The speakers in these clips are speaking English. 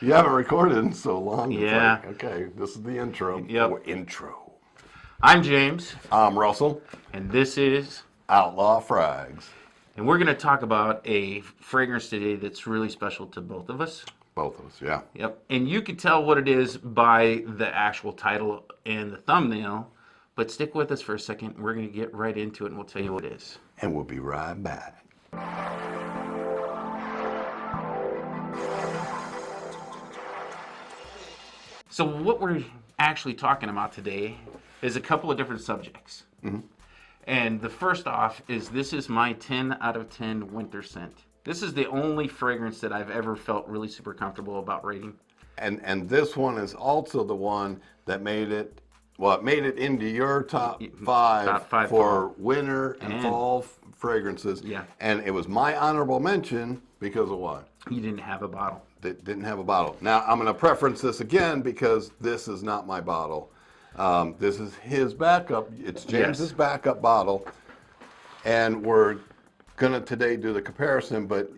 You haven't recorded in so long. Yeah. It's like, okay, this is the intro. Yep. Or intro. I'm James, I'm Russell. and this is, OutLaw Frags. and we're going to talk about a fragrance today that's really special to both of us. Both of us, yeah. Yep. And you can tell what it is by the actual title and the thumbnail, but stick with us for a second. We're going to get right into it, and we'll tell you what it is. And we'll be right back. So what we're actually talking about today is a couple of different subjects. Mm-hmm. And the first off is this is my 10 out of 10 winter scent. This is the only fragrance that I've ever felt really super comfortable about rating. And this one is also the one that made it, well, it made it into your top five five for fall. winter and fall fragrances. Yeah. And it was my honorable mention because of what? You didn't have a bottle. That didn't have a bottle. Now, I'm going to preference this again because this is not my bottle. This is his backup. It's James's backup bottle. And we're going to today do the comparison, but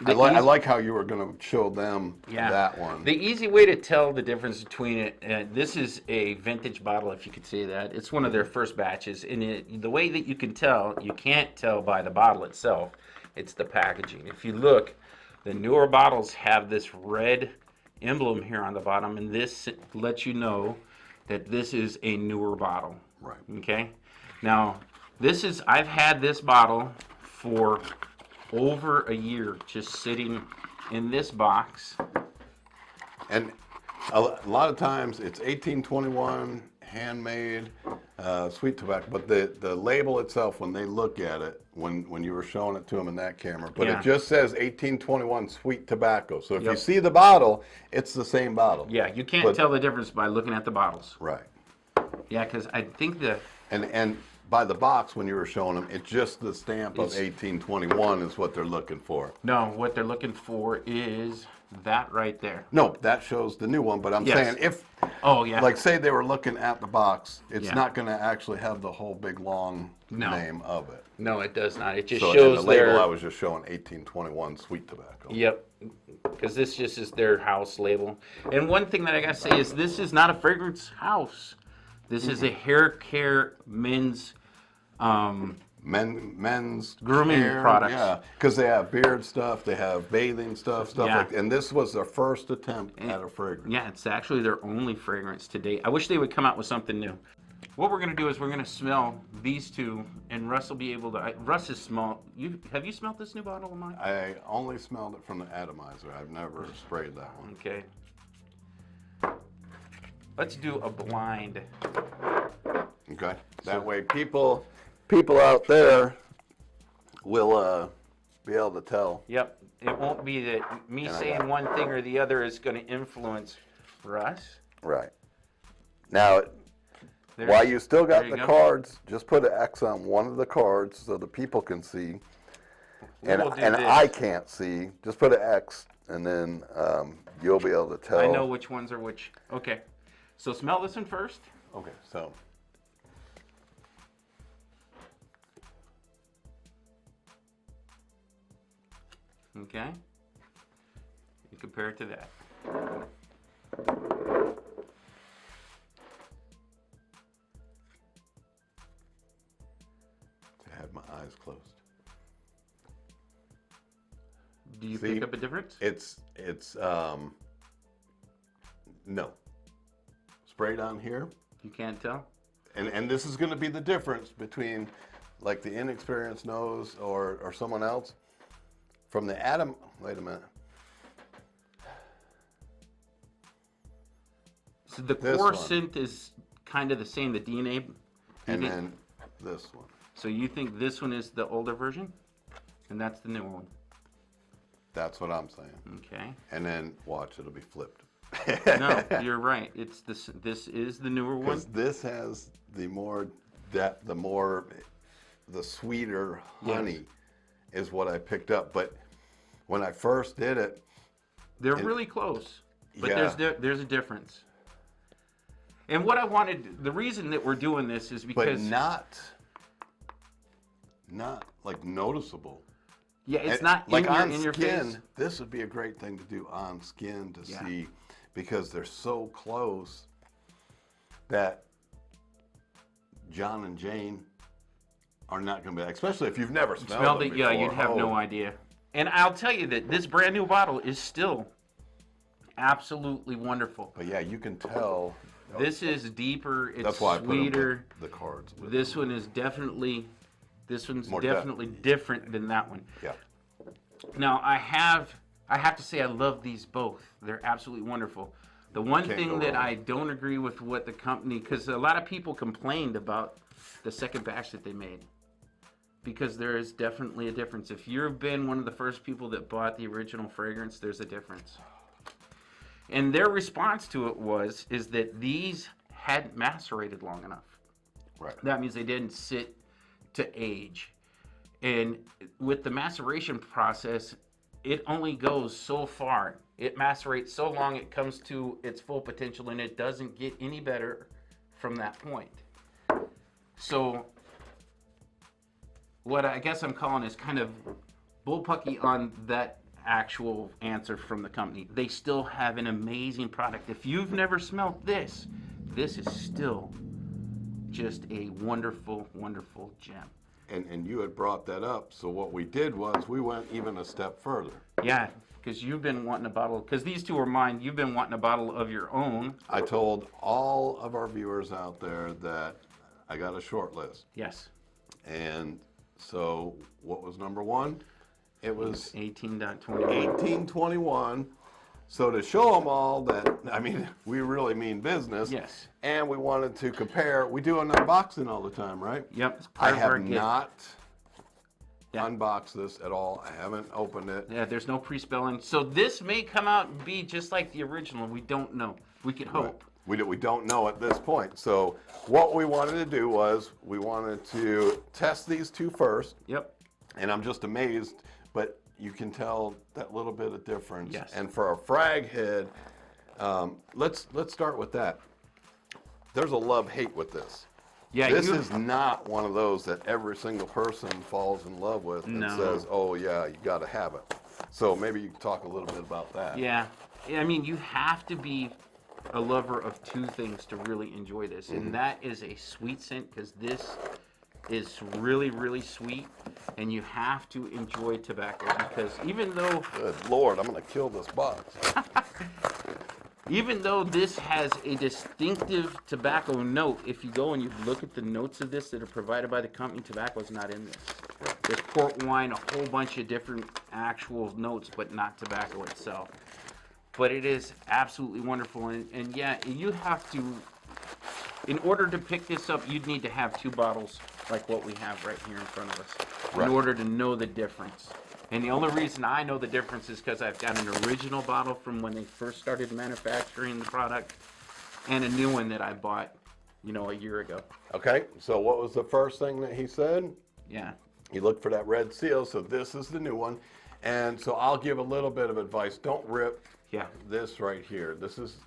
I like how you were going to show them that one. The easy way to tell the difference between it, this is a vintage bottle, if you could say that. It's one of their first batches. And the way that you can tell, you can't tell by the bottle itself. It's the packaging. If you look, the newer bottles have this red emblem here on the bottom, and this lets you know that this is a newer bottle. Right. Okay? Now, I've had this bottle for over a year, just sitting in this box. And a lot of times it's 1821, handmade, sweet tobacco, but the label itself, when they look at it, when you were showing it to them in that camera, but it just says 1821 sweet tobacco. So if you see the bottle, it's the same bottle. Yeah, you can't tell the difference by looking at the bottles. Right. Yeah, because I think And by the box, when you were showing them, it's just the stamp of 1821 is what they're looking for. No, what they're looking for is that right there. No, that shows the new one, but I'm saying if, like say they were looking at the box, it's not going to actually have the whole big long name of it. No, it does not. It just So shows in the label, I was just showing 1821 sweet tobacco. Yep, because this just is their house label. And one thing that I got to say is this is not a fragrance house. This is a hair care men's men's grooming products. Yeah, because they have beard stuff, they have bathing stuff like that. And this was their first attempt at a fragrance. Yeah, it's actually their only fragrance to date. I wish they would come out with something new. What we're going to do is we're going to smell these two, and Russ will be able to. Russ has smelled. Have you smelled this new bottle of mine? I only smelled it from the atomizer. I've never sprayed that one. Okay. Let's do a blind. Okay. That way, people out there will be able to tell. Yep. It won't be that me saying one thing or the other is going to influence Russ. Right. Now, while you still got the cards, just put an X on one of the cards so the people can see. And I can't see. Just put an X, and then you'll be able to tell. I know which ones are which. Okay. So smell this one first. Okay, so. Okay. You compare it to that. I had my eyes closed. Do you pick up a difference? It's no. Sprayed on here. You can't tell? And this is going to be the difference between like the inexperienced nose or someone else. From the atom, wait a minute. So the core scent is kind of the same, the DNA. And then this one. So you think this one is the older version? And that's the newer one? That's what I'm saying. Okay. And then watch, it'll be flipped. No, you're right. It's this. This is the newer one. Because this has the more depth, the sweeter honey is what I picked up. But when I first did it, they're really close. But there's a difference. And what I wanted, the reason that we're doing this is because but not like noticeable. Yeah, it's And, not like on in your skin. face. This would be a great thing to do on skin to Yeah. see, because they're so close that John and Jane are not going to be, especially if you've never smelled them Smelled it, yeah, before. you'd have no idea. And I'll tell you that this brand new bottle is still absolutely wonderful. But yeah, you can tell. This is deeper, it's That's why I put sweeter. the cards. With This them. one is definitely, More definitely different than that one. Yeah. Now I have to say I love these both. They're absolutely wonderful. The one Can't thing go that wrong. I don't agree with what the company, because a lot of people complained about the second batch that they made. Because there is definitely a difference. If you've been one of the first people that bought the original fragrance, there's a difference. And their response to it is that these hadn't macerated long enough. Right. That means they didn't sit to age. And with the maceration process, it only goes so far. It macerates so long it comes to its full potential, and it doesn't get any better from that point. So what I guess I'm calling is kind of bullpucky on that actual answer from the company. They still have an amazing product. If you've never smelled this is still just a wonderful, wonderful gem. And you had brought that up. So what we did was we went even a step further. Yeah, because you've been wanting a bottle, because these two are mine, you've been wanting a bottle of your own. I told all of our viewers out there that I got a short list. Yes. And so what was number one? It was 18.21. 1821. So to show them all that, I mean, we really mean business. Yes. And we wanted to compare. We do an unboxing all the time, right? Yep. It's I part of our have gift. not Yeah. unboxed this at all. I haven't opened it. Yeah, there's no pre-spelling. So this may come out and be just like the original. We don't know. We could hope. We don't know at this point. So what we wanted to do was we wanted to test these two first. Yep. And I'm just amazed, but you can tell that little bit of difference. Yes. And for a frag head, let's start with that. There's a love-hate with this. Yeah, This is not one of those that every single person falls in love with and No. says, oh yeah, you got to have it. So maybe you can talk a little bit about that. Yeah. I mean, you have to be a lover of two things to really enjoy this. And that is a sweet scent, because this is really, really sweet. And you have to enjoy tobacco, because even though Good Lord, I'm going to kill this box. this has a distinctive tobacco note, if you go and you look at the notes of this that are provided by the company, tobacco is not in this. There's port wine, a whole bunch of different actual notes, but not tobacco itself. But it is absolutely wonderful. And yeah, you have to, in order to pick this up, you'd need to have two bottles like what we have right here in front of us Right. in order to know the difference. And the only reason I know the difference is because I've got an original bottle from when they first started manufacturing the product, and a new one that I bought, a year ago. Okay, so what was the first thing that he said? Yeah. You look for that red seal, so this is the new one. And so I'll give a little bit of advice. Don't rip Yeah. this right here. This is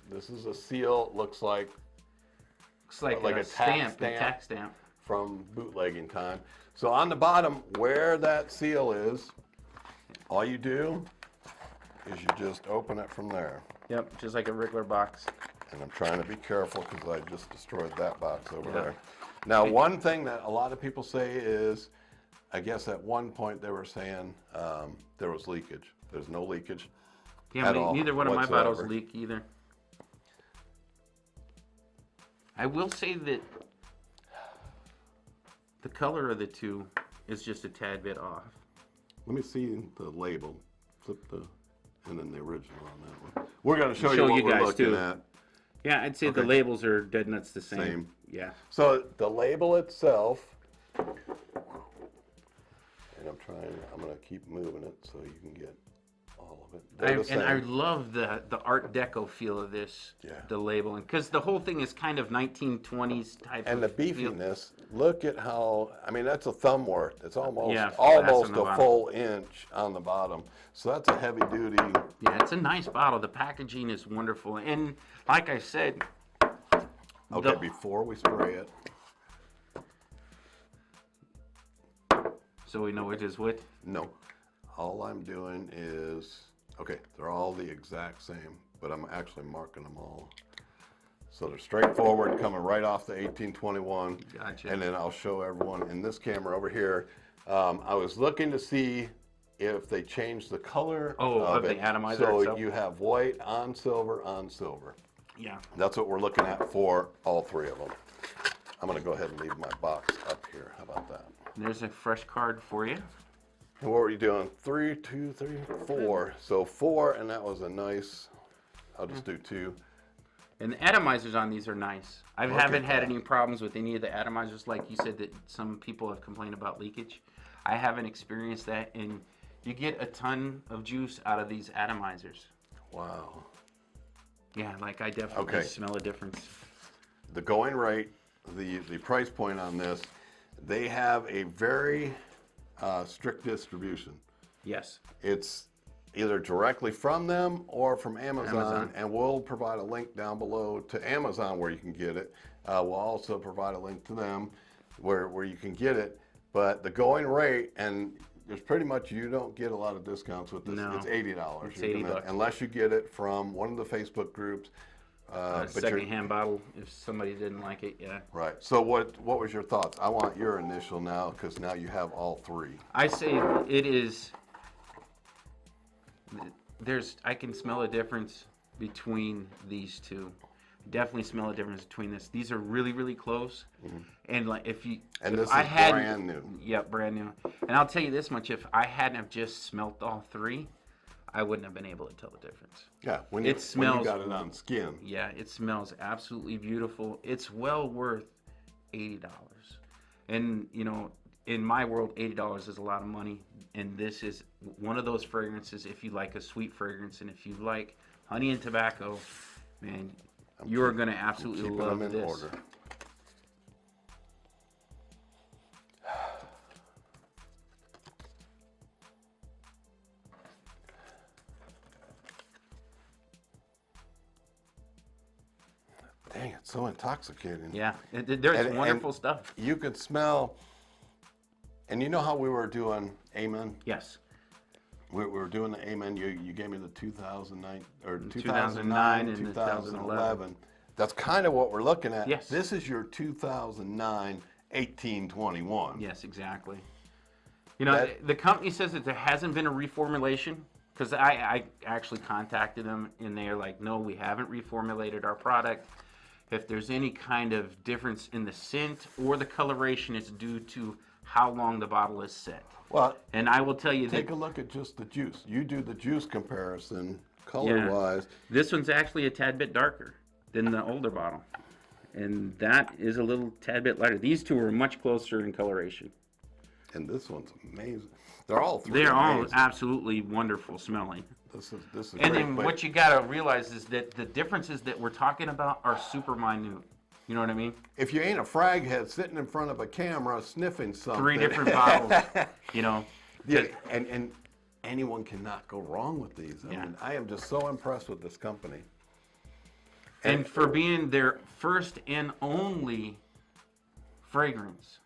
a seal. Looks like Looks like, Like a a stamp, tax a tax stamp. from bootlegging time. So on the bottom, where that seal is, all you do is you just open it from there. Yep, just like a regular box. And I'm trying to be careful because I just destroyed that box over Yeah. there. Now, one thing that a lot of people say is, I guess at one point they were saying there was leakage. There's no leakage. Yeah, At all, neither one of my bottles whatsoever. leak either. I will say that the color of the two is just a tad bit off. Let me see the label. Flip and then the original on that one. We're going to show you Show what you we're guys, looking too. at. Yeah, I'd say the Okay. labels are dead nuts the same. Same. Yeah. So the label itself, and I'm going to keep moving it so you can get all of it. They're the And I same. love the Art Deco feel of this, Yeah. the labeling, because the whole thing is kind of 1920s type And the of feel. beefiness, look at how, I mean, that's a thumb worth. It's almost Yeah, that's almost on the a bottom. full inch on the bottom. So that's a heavy duty. Yeah, it's a nice bottle. The packaging is wonderful. And like I said, Okay, the- before we spray it, so we know which is what. no. all I'm doing is, okay, they're all the exact same, but I'm actually marking them all. So they're straightforward, coming right off the 1821. Gotcha. And then I'll show everyone in this camera over here. I was looking to see if they changed the color of the it. atomizer So itself? you have white on silver on silver. Yeah. That's what we're looking at for all three of them. I'm going to go ahead and leave my box up here. How about that? There's a fresh card for you. And what were you doing? 3, 2, 3, 4. So 4, and that was a nice, I'll just do 2. And the atomizers on these are nice. I Look haven't at had that. any problems with any of the atomizers. Like you said that some people have complained about leakage. I haven't experienced that, and you get a ton of juice out of these atomizers. Wow. Yeah, like I definitely Okay. smell a difference. The going rate, the price point on this, they have a very strict distribution. Yes. It's either directly from them or from Amazon, Amazon. and we'll provide a link down below to Amazon where you can get it. We'll also provide a link to them where you can get it. But the going rate, and there's pretty much, you don't get a lot of discounts with this. No. It's $80. It's You're $80 gonna- unless you get it from one of the Facebook groups. A but you're- secondhand bottle if somebody didn't like it, yeah. Right. So what was your thoughts? I want your initial now, because now you have all three. I say it is, I can smell a difference between these two. Definitely smell a difference between this. These are really, really close. And like if you, And if this I is hadn't- brand new. Yep, brand new. And I'll tell you this much, if I hadn't have just smelt all three, I wouldn't have been able to tell the difference. Yeah. When It you smells- got it on skin. Yeah, it smells absolutely beautiful. It's well worth $80. And, you know, in my world, $80 is a lot of money. And this is one of those fragrances, if you like a sweet fragrance and if you like honey and tobacco, man, you're going to absolutely Keeping love them in this. order. Dang, it's so intoxicating. Yeah, there's And- wonderful and stuff. You could smell, and you know how we were doing Amen? Yes. We were doing the Amen. You gave me the 2009 or 2009 and 2011. That's kind of what we're looking at. Yes. This is your 2009 1821. Yes, exactly. You know, That- the company says that there hasn't been a reformulation because I actually contacted them and they're like, no, we haven't reformulated our product. If there's any kind of difference in the scent or the coloration, it's due to how long the bottle is set. Well, And I will tell you take that a look at just the juice. You do the juice comparison, color-wise. this one's actually a tad bit darker than the older bottle. And that is a little tad bit lighter. These two are much closer in coloration. And this one's amazing. They're all three They're all amazing. absolutely wonderful smelling. This is And great. then but what you gotta realize is that the differences that we're talking about are super minute. You know what I mean? if you ain't a frag head sitting in front of a camera sniffing something. 3 different bottles. You know. Yeah, and anyone cannot go wrong with these. I Yeah. mean, I am just so impressed with this company. And for being their first and only fragrance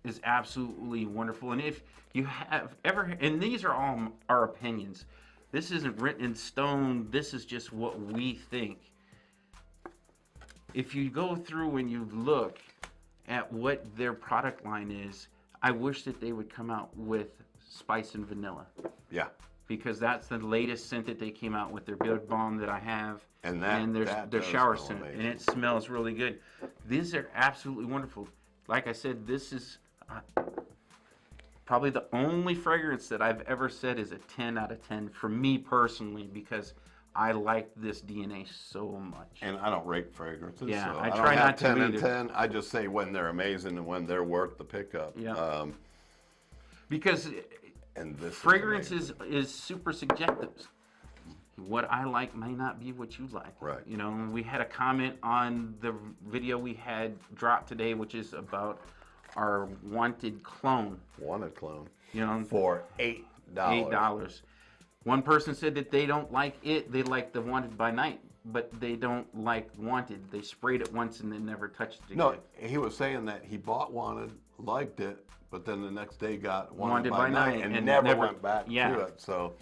is absolutely wonderful. And if you have ever, and these are all our opinions. This isn't written in stone. This is just what we think. If you go through and you look at what their product line is, I wish that they would come out with spice and vanilla. Yeah. Because that's the latest scent that they came out with, their Beard Balm that I have. And there's that their does shower smell scent, amazing. and it smells really good. These are absolutely wonderful. Like I said, this is probably the only fragrance that I've ever said is a 10 out of 10 for me personally, because I like this DNA so much. And I don't rate fragrances. Yeah, so I don't try have not to 10 and either. 10. I just say when they're amazing and when they're worth the pickup. Yeah. Because And this fragrance is is super subjective. What I like may not be what you like. Right. You know, we had a comment on the video we had dropped today, which is about our wanted clone. wanted clone You know, for $8. $8. One person said that they don't like it. They like the wanted by night, but they don't like wanted. They sprayed it once and then never touched it again. No, he was saying that he bought wanted, liked it, but then the next day got Wanted by night and and never never- went back yeah. to it. So,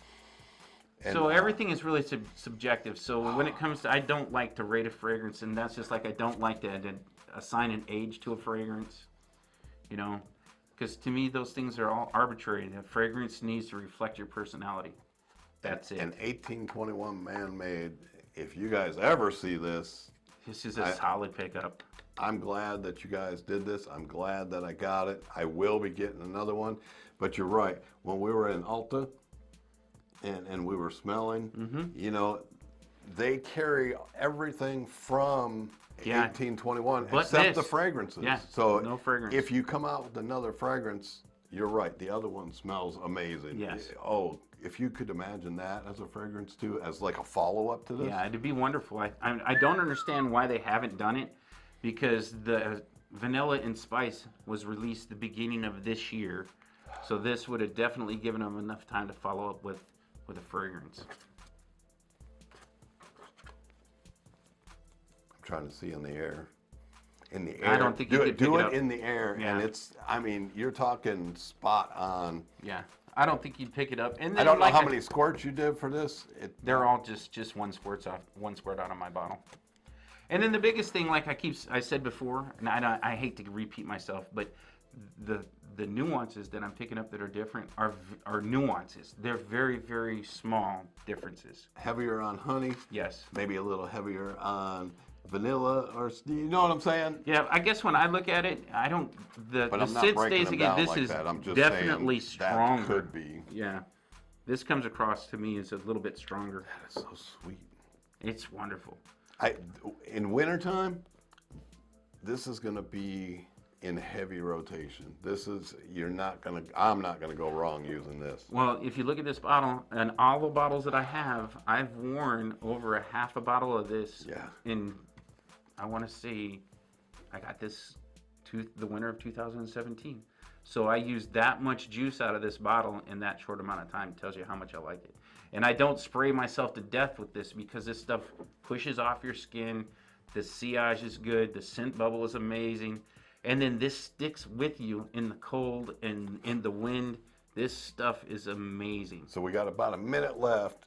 and, So everything is really subjective. So when it comes to, I don't like to rate a fragrance, and that's just like I don't like to assign an age to a fragrance, you know, because to me those things are all arbitrary. The fragrance needs to reflect your personality. That's it. An 1821 man-made. If you guys ever see this, This is a solid pickup. I'm glad that you guys did this. I'm glad that I got it. I will be getting another one. But you're right. When we were in Outta and we were smelling, you know, they carry everything from Yeah. 1821 But except the this- fragrances. yeah, So no fragrance. if you come out with another fragrance, you're right. The other one smells amazing. Yes. Oh, if you could imagine that as a fragrance too, as like a follow-up to this. Yeah, it'd be wonderful. I don't understand why they haven't done it, because the Vanilla and Spice was released the beginning of this year, so this would have definitely given them enough time to follow up with a fragrance. I'm trying to see in the air. In the air. I don't think you could pick do it it up. in the air, Yeah. and it's. I mean, you're talking spot on. Yeah, I don't think you'd pick it up. And then I don't know like how many squirts you did for this. They're all just one squirt out of my bottle. And then the biggest thing, like I said before, and I hate to repeat myself, but the nuances that I'm picking up that are different are nuances. They're very, very small differences. heavier on honey. Yes. Maybe a little heavier on vanilla, or you know what I'm saying? Yeah, I guess when I look at it, I don't. The But I'm not scent breaking stays them again. down This like is that. I'm just definitely saying stronger. that could be. Yeah, this comes across to me as a little bit stronger. That's so sweet. It's wonderful. In wintertime, this is going to be in heavy rotation. I'm not going to go wrong using this. Well, if you look at this bottle, and all the bottles that I have, I've worn over a half a bottle of this. Yeah. In, I want to say, I got this the winter of 2017. So I used that much juice out of this bottle in that short amount of time. It tells you how much I like it. And I don't spray myself to death with this, because this stuff pushes off your skin. The sillage is good. The scent bubble is amazing. And then this sticks with you in the cold and in the wind. This stuff is amazing. So we got about a minute left.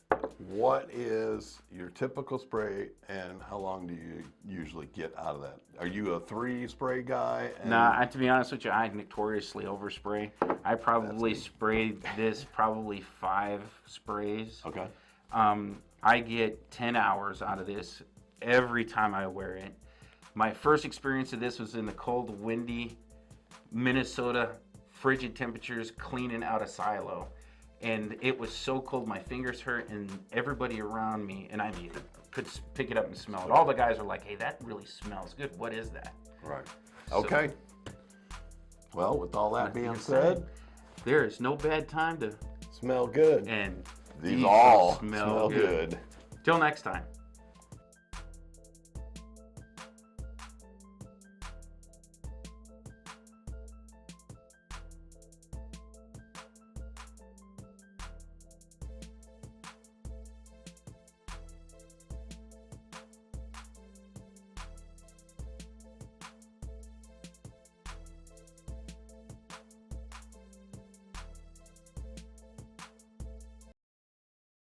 What is your typical spray, and how long do you usually get out of that? Are you a 3 spray guy? Nah, to be honest with you, I notoriously overspray. I probably sprayed this probably 5 sprays. Okay. I get 10 hours out of this every time I wear it. My first experience of this was in the cold, windy Minnesota, frigid temperatures, cleaning out a silo. And it was so cold, my fingers hurt, and everybody around me, and I mean, could pick it up and smell it. All the guys are like, hey, that really smells good. What is that? Right. So- Okay. Well, with all that being said, There is no bad time to, smell good. and These will all smell good. Till next time.